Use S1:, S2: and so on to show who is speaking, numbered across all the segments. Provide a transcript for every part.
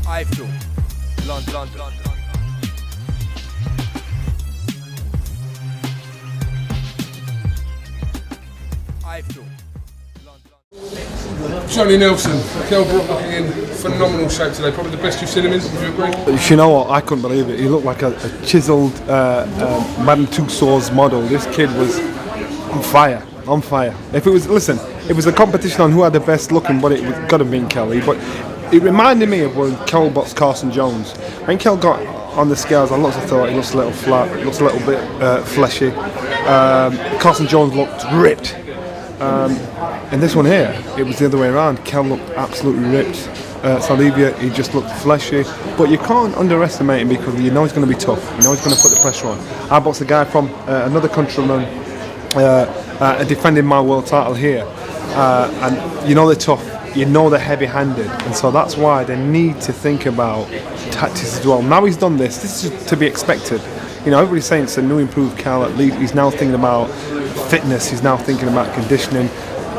S1: I flew. London. I flew.
S2: Johnny Nelson, Kell Brook looking in phenomenal shape today. Probably the best you've seen him in, would you agree?
S3: You know what, I couldn't believe it. He looked like a chiselled Madame Tussauds model. This kid was on fire. If it was, listen, it was a competition on who had the best looking, but it would got to have been Kelly. But it reminded me of when Kell boxed Carson Jones. When Kell got on the scales, I thought he looks a little flat, he looks a little bit fleshy. Carson Jones looked ripped. And this one here, it was the other way around. Kell looked absolutely ripped. SALDIVIA, he just looked fleshy. But you can't underestimate him because you know he's going to be tough. You know he's going to put the pressure on. I boxed a guy from another countryman defending my world title here. And you know they're tough. You know they're heavy-handed. And so that's why they need to think about tactics as well. Now he's done this is to be expected. You know, everybody's saying it's a new improved Kell. At least he's now thinking about fitness. He's now thinking about conditioning.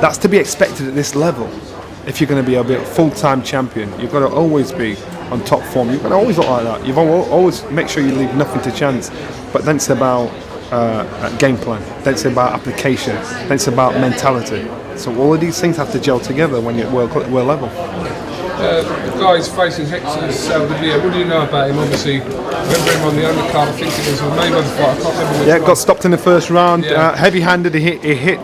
S3: That's to be expected at this level. If you're going to be a full-time champion, you've got to always be on top form. You've got to always look like that. You've always make sure you leave nothing to chance. But then it's about game plan. Then it's about application. Then it's about mentality. So all of these things have to gel together when you're at world level.
S2: The guy's facing Hector's SALDIVIA. What do you know about him? Obviously, remember him on the undercard. I think it was a Mayweather fight. I can't remember which one.
S3: Got stopped in the first round.
S2: Yeah.
S3: Heavy-handed. He hit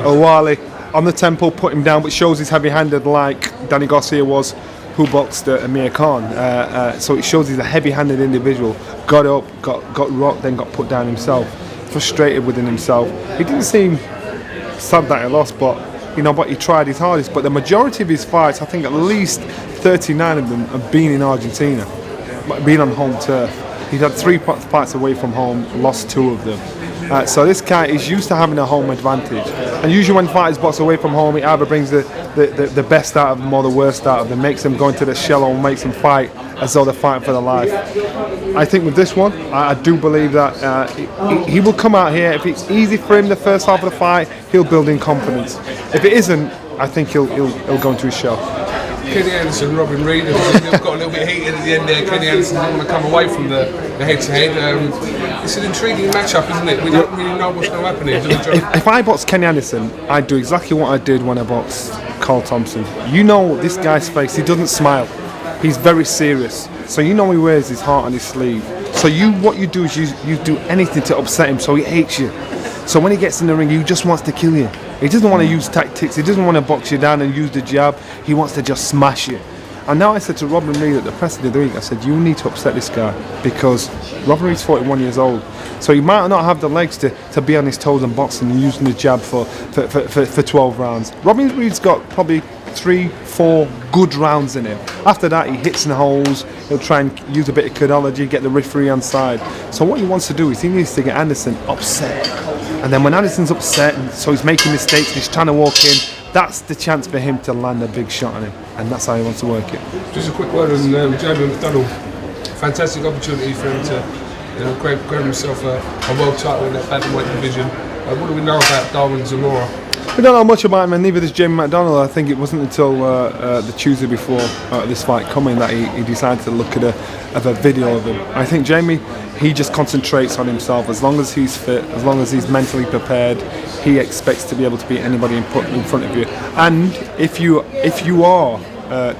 S2: Awali
S3: on the temple, put him down, which shows he's heavy-handed like Danny Garcia was, who boxed Amir Khan. So it shows he's a heavy-handed individual. Got up, got rocked, then got put down himself. Frustrated within himself. He didn't seem sad that he lost, but he tried his hardest. But the majority of his fights, I think at least 39 of them have been in Argentina, been on home turf. He's had 3 fights away from home, lost 2 of them. So this guy is used to having a home advantage. And usually when fighters box away from home, it either brings the best out of them or the worst out of them, makes them go into the shell or makes them fight as though they're fighting for their life. I think with this one, I do believe that he will come out here. If it's easy for him the first half of the fight, he'll build in confidence. If it isn't, I think he'll go into his shell.
S2: Kenny Anderson, Robin Reid, got a little bit heated at the end there. Kenny Anderson didn't want to come away from the head-to-head. It's an intriguing matchup, isn't it? We don't really know what's going to happen here.
S3: If I boxed Kenny Anderson, I'd do exactly what I did when I boxed Carl Thompson. You know this guy's face, he doesn't smile. He's very serious. So you know he wears his heart on his sleeve. So what you do is you do anything to upset him so he hates you. So when he gets in the ring, he just wants to kill you. He doesn't want to use tactics. He doesn't want to box you down and use the jab. He wants to just smash you. And now I said to Robin Reid at the press of the week, I said, you need to upset this guy because Robin Reid's 41 years old. So he might not have the legs to be on his toes and boxing and using the jab for 12 rounds. Robin Reid's got probably 3-4 good rounds in him. After that, he hits in the holes. He'll try and use a bit of chronology, get the referee on side. So what he wants to do is he needs to get Anderson upset. And then when Anderson's upset, and so he's making mistakes, and he's trying to walk in, that's the chance for him to land a big shot on him. And that's how he wants to work it.
S2: Just a quick word on Jamie McDonnell. Fantastic opportunity for him to grab himself a world title in that bantamweight division. What do we know about Darwin Zamora?
S3: We don't know much about him, and neither does Jamie McDonnell. I think it wasn't until the Tuesday before this fight coming that he decided to look at a video of him. I think Jamie, he just concentrates on himself. As long as he's fit, as long as he's mentally prepared, he expects to be able to beat anybody in front of you. And if you are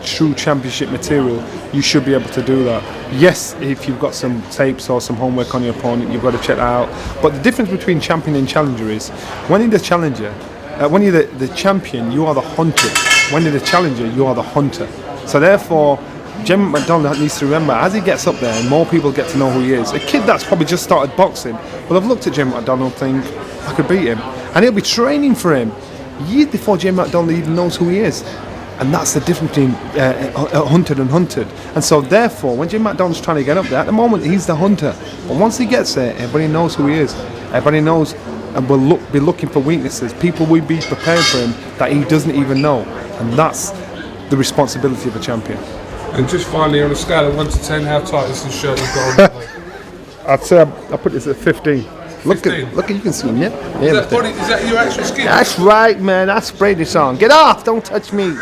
S3: true championship material, you should be able to do that. Yes, if you've got some tapes or some homework on your opponent, you've got to check that out. But the difference between champion and challenger is when you're the challenger, when you're the champion, you are the hunter. When you're the challenger, you are the hunter. So therefore, Jamie McDonnell needs to remember, as he gets up there and more people get to know who he is, a kid that's probably just started boxing will have looked at Jamie McDonnell and think, I could beat him. And he'll be training for him years before Jamie McDonnell even knows who he is. And that's the difference between hunted and hunted. And so therefore, when Jamie McDonnell's trying to get up there, at the moment he's the hunter. But once he gets there, everybody knows who he is. Everybody knows and will be looking for weaknesses. People will be prepared for him that he doesn't even know. And that's the responsibility of a champion.
S2: And just finally, on a scale of 1 to 10, how tight is this shirt you've got on?
S3: I'd say I put this at 15. Look at you can see him, yeah?
S2: Is that your actual skin?
S3: That's right, man. I sprayed this on. Get off! Don't touch me.